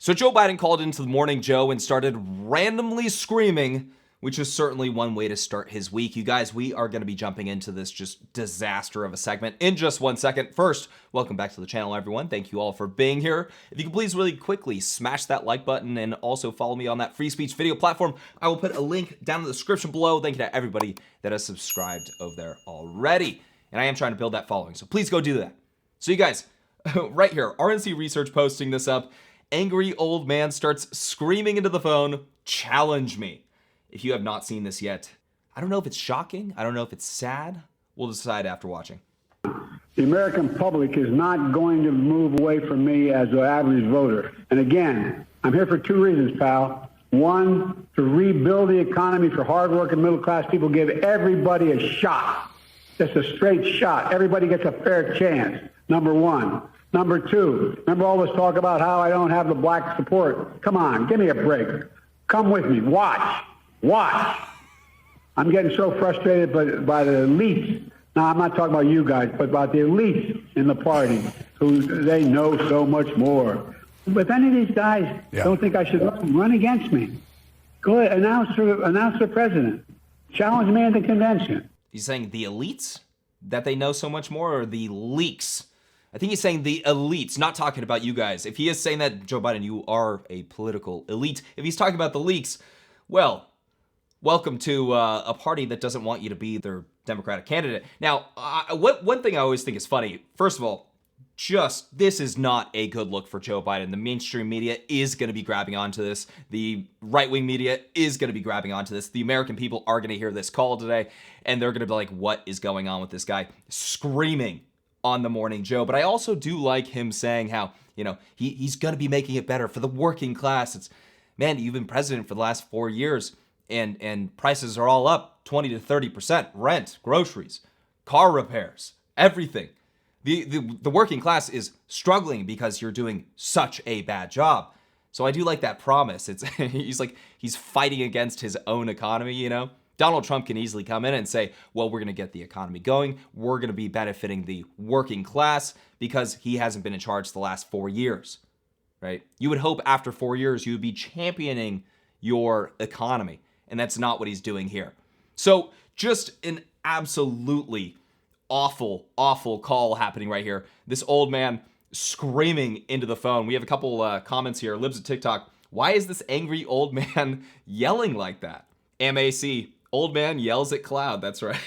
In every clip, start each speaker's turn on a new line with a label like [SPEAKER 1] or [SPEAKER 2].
[SPEAKER 1] So Joe Biden called into the Morning Joe and started randomly screaming, which is certainly one way to start his week. You guys, we are going to be jumping into this just disaster of a segment in just 1 second. First, welcome back to the channel, everyone. Thank you all for being here. If you could please really quickly smash that like button and also follow me on that free speech video platform. I will put a link down in the description below. Thank you to everybody that has subscribed over there already. And I am trying to build that following, so please go do that. So you guys, right here, RNC Research posting this up. Angry old man starts screaming into the phone, "Challenge me." If you have not seen this yet, I don't know if it's shocking. I don't know if it's sad. We'll decide after watching.
[SPEAKER 2] The American public is not going to move away from me as an average voter. And again, I'm here for two reasons, pal. One, to rebuild the economy for hardworking middle-class people, give everybody a shot. Just a straight shot. Everybody gets a fair chance, number one. Number two, remember all this talk about how I don't have the black support? Come on, give me a break. Come with me. Watch. I'm getting so frustrated by the elites. Now, I'm not talking about you guys, but about the elites in the party who they know so much more. But if any of these guys don't think I should run against me, go ahead, announce the president. Challenge me at the convention.
[SPEAKER 1] He's saying the elites? That they know so much more, or the leaks? I think he's saying the elites, not talking about you guys. If he is saying that, Joe Biden, you are a political elite. If he's talking about the leaks, well, welcome to a party that doesn't want you to be their Democratic candidate. Now, one thing I always think is funny, first of all, this is not a good look for Joe Biden. The mainstream media is going to be grabbing onto this. The right-wing media is going to be grabbing onto this. The American people are going to hear this call today, and they're going to be like, what is going on with this guy screaming on the Morning Joe? But I also do like him saying how, he's going to be making it better for the working class. It's, man, you've been president for the last 4 years, and prices are all up 20 to 30%. Rent, groceries, car repairs, everything. The working class is struggling because you're doing such a bad job. So I do like that promise. He's fighting against his own economy, Donald Trump can easily come in and say, well, we're going to get the economy going. We're going to be benefiting the working class because he hasn't been in charge the last 4 years, right? You would hope after 4 years, you would be championing your economy. And that's not what he's doing here. So just an absolutely awful, awful call happening right here. This old man screaming into the phone. We have a couple comments here. Libs of TikTok. Why is this angry old man yelling like that? MAC. Old man yells at cloud. That's right.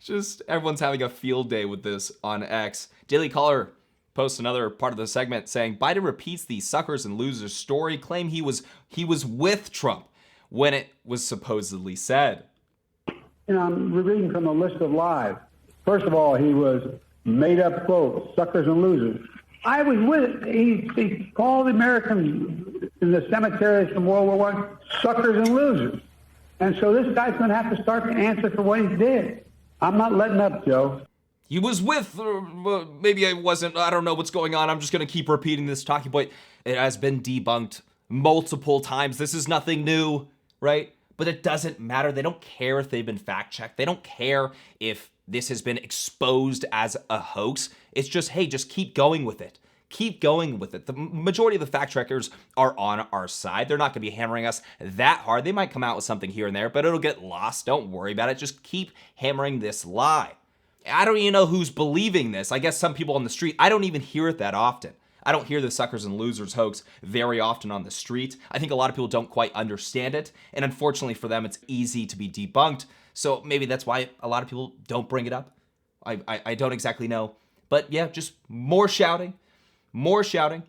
[SPEAKER 1] Just everyone's having a field day with this on X. Daily Caller posts another part of the segment saying Biden repeats the suckers and losers story, claim he was with Trump when it was supposedly said.
[SPEAKER 2] I'm reading from a list of lies. First of all, he was made up quote, suckers and losers. I was with it. He called the Americans in the cemeteries from World War I suckers and losers. And so this guy's going to have to start to answer for what he did. I'm not letting up, Joe.
[SPEAKER 1] He was with, or maybe I wasn't. I don't know what's going on. I'm just going to keep repeating this talking point. It has been debunked multiple times. This is nothing new, right? But it doesn't matter. They don't care if they've been fact-checked. They don't care if this has been exposed as a hoax. It's just, hey, just keep going with it. Keep going with it. The majority of the fact checkers are on our side. They're not going to be hammering us that hard. They might come out with something here and there, but it'll get lost. Don't worry about it. Just keep hammering this lie. I don't even know who's believing this. I guess some people on the street. I don't even hear it that often. I don't hear the suckers and losers hoax very often on the street. I think a lot of people don't quite understand it. And unfortunately for them, it's easy to be debunked. So maybe that's why a lot of people don't bring it up. I don't exactly know. But yeah, just more shouting. More shouting.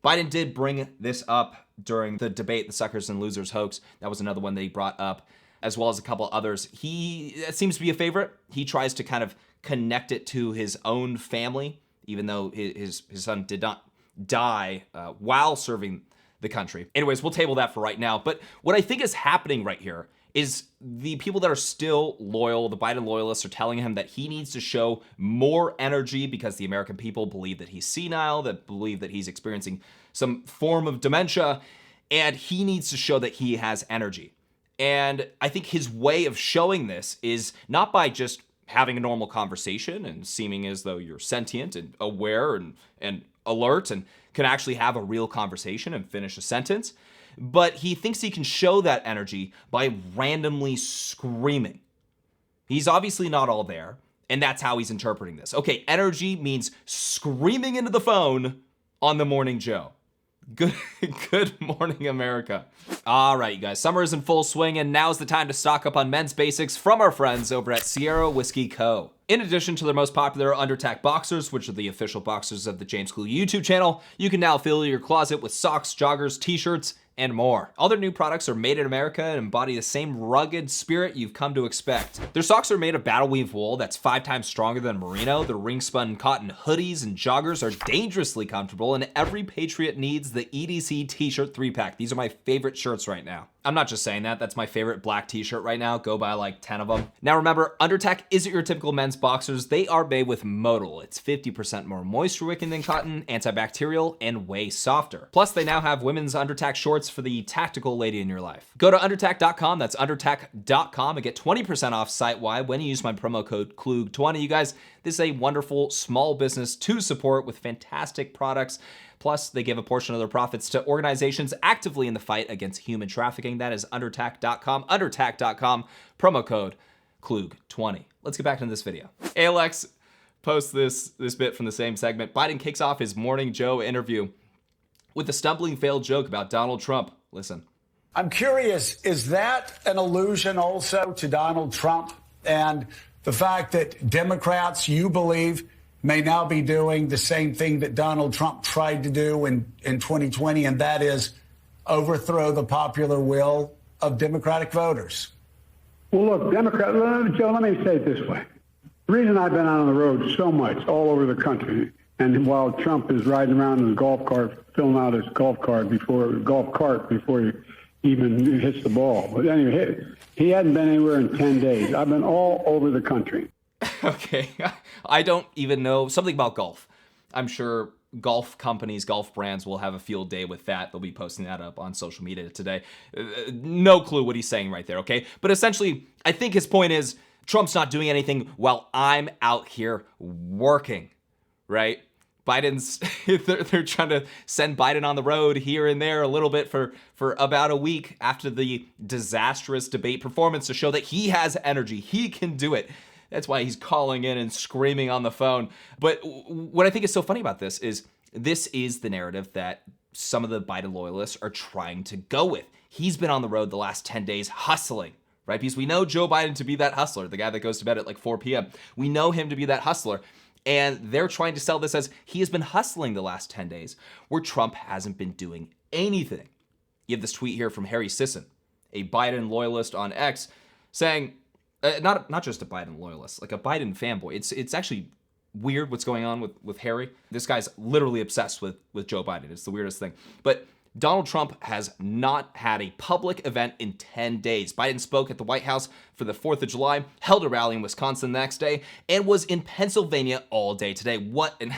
[SPEAKER 1] Biden did bring this up during the debate, the suckers and losers hoax. That was another one that he brought up, as well as a couple others. It seems to be a favorite. He tries to kind of connect it to his own family, even though his son did not die while serving the country. Anyways, we'll table that for right now. But what I think is happening right here is the people that are still loyal, the Biden loyalists, are telling him that he needs to show more energy because the American people believe that he's senile, that believe that he's experiencing some form of dementia, and he needs to show that he has energy. And I think his way of showing this is not by just having a normal conversation and seeming as though you're sentient and aware and alert and can actually have a real conversation and finish a sentence. But he thinks he can show that energy by randomly screaming. He's obviously not all there, and that's how he's interpreting this. Okay, energy means screaming into the phone on the Morning Joe. Good morning, America. All right, you guys, summer is in full swing, and now's the time to stock up on men's basics from our friends over at Sierra Whiskey Co. In addition to their most popular Under Attack boxers, which are the official boxers of the James Klug YouTube channel, you can now fill your closet with socks, joggers, t-shirts, and more. All their new products are made in America and embody the same rugged spirit you've come to expect. Their socks are made of battle weave wool that's 5 times stronger than merino. Their ring spun cotton hoodies and joggers are dangerously comfortable, and every patriot needs the EDC t-shirt 3-pack. These are my favorite shirts right now. I'm not just saying that, that's my favorite black t-shirt right now. Go buy like 10 of them. Now remember, Under Attack isn't your typical men's boxers. They are made with modal. It's 50% more moisture wicking than cotton, antibacterial, and way softer. Plus, they now have women's Under Attack shorts for the tactical lady in your life. Go to undertack.com, that's undertack.com, and get 20% off site-wide when you use my promo code KLUG20. You guys, this is a wonderful small business to support with fantastic products. Plus, they give a portion of their profits to organizations actively in the fight against human trafficking. That is undertack.com, undertack.com, promo code KLUG20. Let's get back into this video. ALX posts this bit from the same segment. Biden kicks off his Morning Joe interview with a stumbling failed joke about Donald Trump. Listen.
[SPEAKER 3] I'm curious, is that an allusion also to Donald Trump and the fact that Democrats, you believe, may now be doing the same thing that Donald Trump tried to do in 2020, and that is overthrow the popular will of Democratic voters?
[SPEAKER 2] Well, look, Joe, let me say it this way. The reason I've been out on the road so much all over the country, and while Trump is riding around in his golf cart, filling out his golf cart before he even hits the ball. But anyway, he hadn't been anywhere in 10 days. I've been all over the country.
[SPEAKER 1] Okay, I don't even know something about golf. I'm sure golf companies, golf brands will have a field day with that. They'll be posting that up on social media today. No clue what he's saying right there, okay? But essentially, I think his point is Trump's not doing anything while I'm out here working, right? They're trying to send Biden on the road here and there a little bit for about a week after the disastrous debate performance to show that he has energy. He can do it. That's why he's calling in and screaming on the phone. But what I think is so funny about this is the narrative that some of the Biden loyalists are trying to go with. He's been on the road the last 10 days hustling, right? Because we know Joe Biden to be that hustler, the guy that goes to bed at like 4 p.m. We know him to be that hustler. And they're trying to sell this as he has been hustling the last 10 days, where Trump hasn't been doing anything. You have this tweet here from Harry Sisson, a Biden loyalist on X, saying, not just a Biden loyalist, like a Biden fanboy. It's actually weird what's going on with Harry. This guy's literally obsessed with Joe Biden. It's the weirdest thing. But Donald Trump has not had a public event in 10 days. Biden spoke at the White House for the 4th of July, held a rally in Wisconsin the next day, and was in Pennsylvania all day today. What an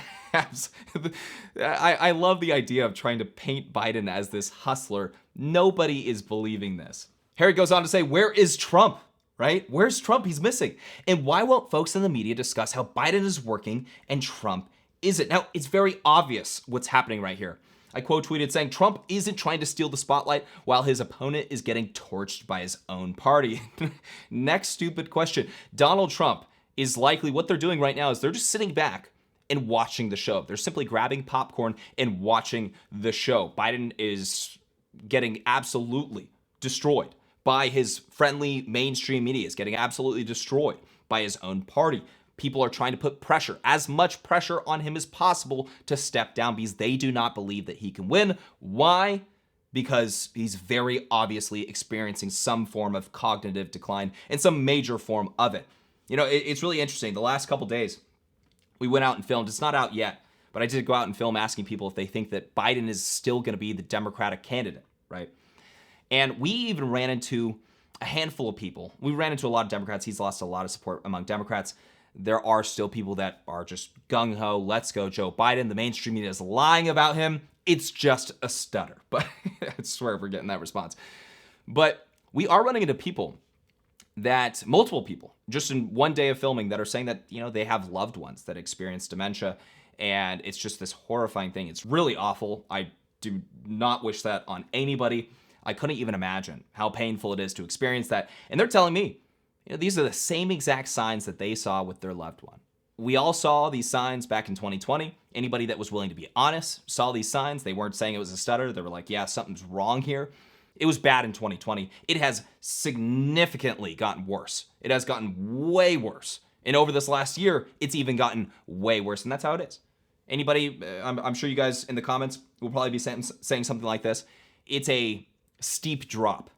[SPEAKER 1] I love the idea of trying to paint Biden as this hustler. Nobody is believing this. Harry goes on to say, where is Trump? Right? Where's Trump? He's missing. And why won't folks in the media discuss how Biden is working and Trump isn't? Now, it's very obvious what's happening right here. I quote tweeted saying, Trump isn't trying to steal the spotlight while his opponent is getting torched by his own party. Next stupid question. Donald Trump is likely, what they're doing right now is they're just sitting back and watching the show. They're simply grabbing popcorn and watching the show. Biden is getting absolutely destroyed by his friendly mainstream media, is getting absolutely destroyed by his own party. People are trying to put pressure, as much pressure on him as possible to step down because they do not believe that he can win. Why? Because he's very obviously experiencing some form of cognitive decline and some major form of it. You know, it's really interesting. The last couple days, we went out and filmed. It's not out yet, but I did go out and film asking people if they think that Biden is still going to be the Democratic candidate, right? And we even ran into a handful of people. We ran into a lot of Democrats. He's lost a lot of support among Democrats. There are still people that are just gung-ho, let's go Joe Biden. The mainstream media is lying about him. It's just a stutter. But I swear we're getting that response. But we are running into people multiple people, just in one day of filming that are saying that, you know, they have loved ones that experience dementia and it's just this horrifying thing. It's really awful. I do not wish that on anybody. I couldn't even imagine how painful it is to experience that. And they're telling me, these are the same exact signs that they saw with their loved one. We all saw these signs back in 2020. Anybody that was willing to be honest saw these signs. They weren't saying it was a stutter. They were like, yeah, something's wrong here. It was bad in 2020. It has significantly gotten worse. It has gotten way worse. And over this last year, it's even gotten way worse. And that's how it is. Anybody, I'm sure you guys in the comments will probably be saying something like this. It's a steep drop.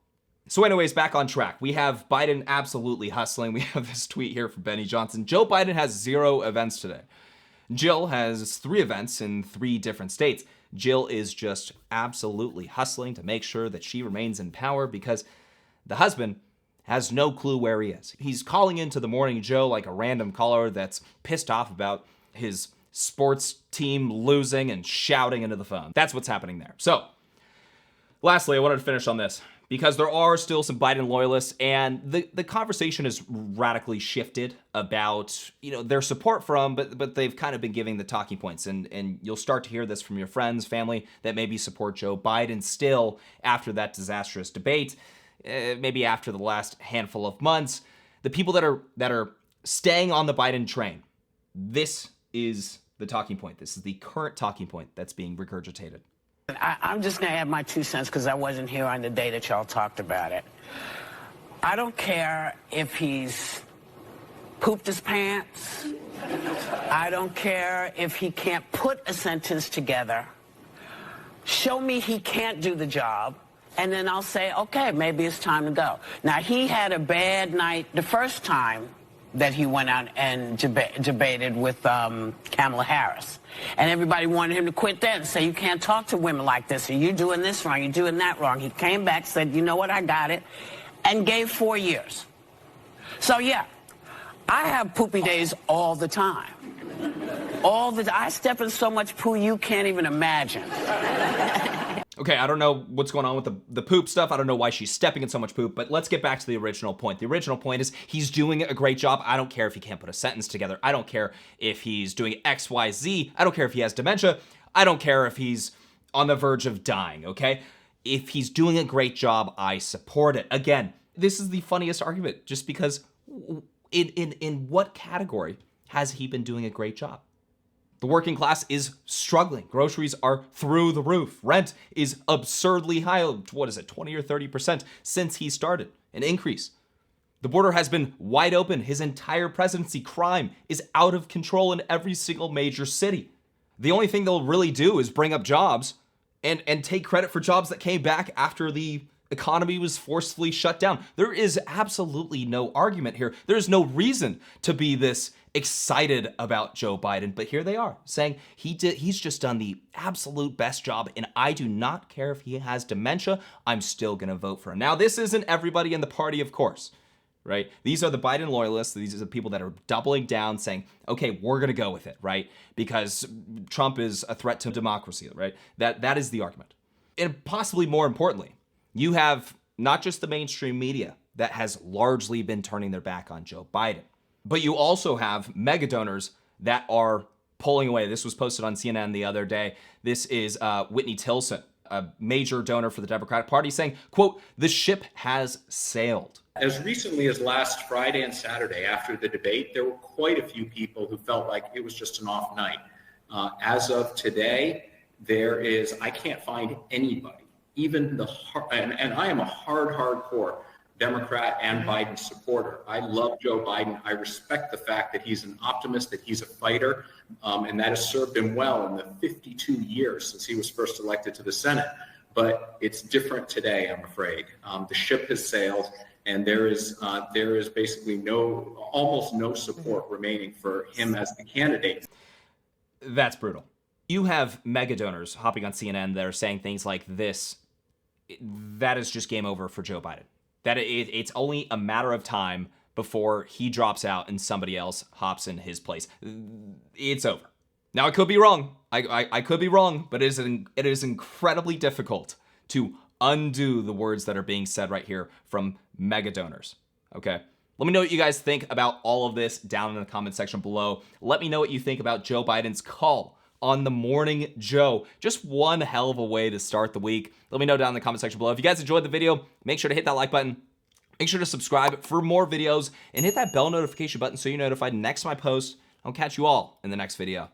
[SPEAKER 1] So anyways, back on track. We have Biden absolutely hustling. We have this tweet here from Benny Johnson. Joe Biden has 0 events today. Jill has 3 events in 3 different states. Jill is just absolutely hustling to make sure that she remains in power because the husband has no clue where he is. He's calling into the Morning Joe like a random caller that's pissed off about his sports team losing and shouting into the phone. That's what's happening there. So, lastly, I wanted to finish on this because there are still some Biden loyalists, and the conversation has radically shifted about their support from, but they've kind of been giving the talking points, and you'll start to hear this from your friends, family that maybe support Joe Biden still after that disastrous debate, maybe after the last handful of months. The people that are staying on the Biden train, this is the talking point. This is the current talking point that's being regurgitated.
[SPEAKER 4] I'm just going to add my 2 cents because I wasn't here on the day that y'all talked about it. I don't care if he's pooped his pants. I don't care if he can't put a sentence together. Show me he can't do the job, and then I'll say, okay, maybe it's time to go. Now, he had a bad night the first time that he went out and debated with Kamala Harris. And everybody wanted him to quit then and say, you can't talk to women like this, or you're doing this wrong, you're doing that wrong. He came back, said, you know what, I got it, and gave 4 years. So, yeah, I have poopy days all the time. I step in so much poo you can't even imagine.
[SPEAKER 1] Okay, I don't know what's going on with the poop stuff. I don't know why she's stepping in so much poop, but let's get back to the original point. The original point is he's doing a great job. I don't care if he can't put a sentence together. I don't care if he's doing X, Y, Z. I don't care if he has dementia. I don't care if he's on the verge of dying, okay? If he's doing a great job, I support it. Again, this is the funniest argument just because in what category has he been doing a great job? The working class is struggling. Groceries are through the roof. Rent is absurdly high. What is it, 20 or 30% since he started? An increase. The border has been wide open his entire presidency. Crime is out of control in every single major city. The only thing they'll really do is bring up jobs and take credit for jobs that came back after the economy was forcefully shut down. There is absolutely no argument here. There's no reason to be this excited about Joe Biden, but here they are saying he's just done the absolute best job, and I do not care if he has dementia. I'm still going to vote for him. Now, this isn't everybody in the party, of course, right? These are the Biden loyalists. These are the people that are doubling down saying, okay, we're going to go with it, right? Because Trump is a threat to democracy, right? That is the argument. And possibly more importantly, you have not just the mainstream media that has largely been turning their back on Joe Biden, but you also have mega donors that are pulling away. This was posted on CNN the other day. This is Whitney Tilson, a major donor for the Democratic Party, saying, quote, the ship has sailed.
[SPEAKER 5] As recently as last Friday and Saturday after the debate, there were quite a few people who felt like it was just an off night. As of today, I can't find anybody, even and I am a hardcore Democrat and Biden supporter. I love Joe Biden. I respect the fact that he's an optimist, that he's a fighter, and that has served him well in the 52 years since he was first elected to the Senate. But it's different today, I'm afraid. The ship has sailed, and there is basically almost no support remaining for him as the candidate.
[SPEAKER 1] That's brutal. You have mega donors hopping on CNN that are saying things like this. That is just game over for Joe Biden. That it's only a matter of time before he drops out and somebody else hops in his place. It's over. Now, I could be wrong. I could be wrong, but it is incredibly difficult to undo the words that are being said right here from mega donors. Okay? Let me know what you guys think about all of this down in the comment section below. Let me know what you think about Joe Biden's call on the Morning Joe. Just one hell of a way to start the week. Let me know down in the comment section below. If you guys enjoyed the video, make sure to hit that like button. Make sure to subscribe for more videos and hit that bell notification button so you're notified next time I post. I'll catch you all in the next video.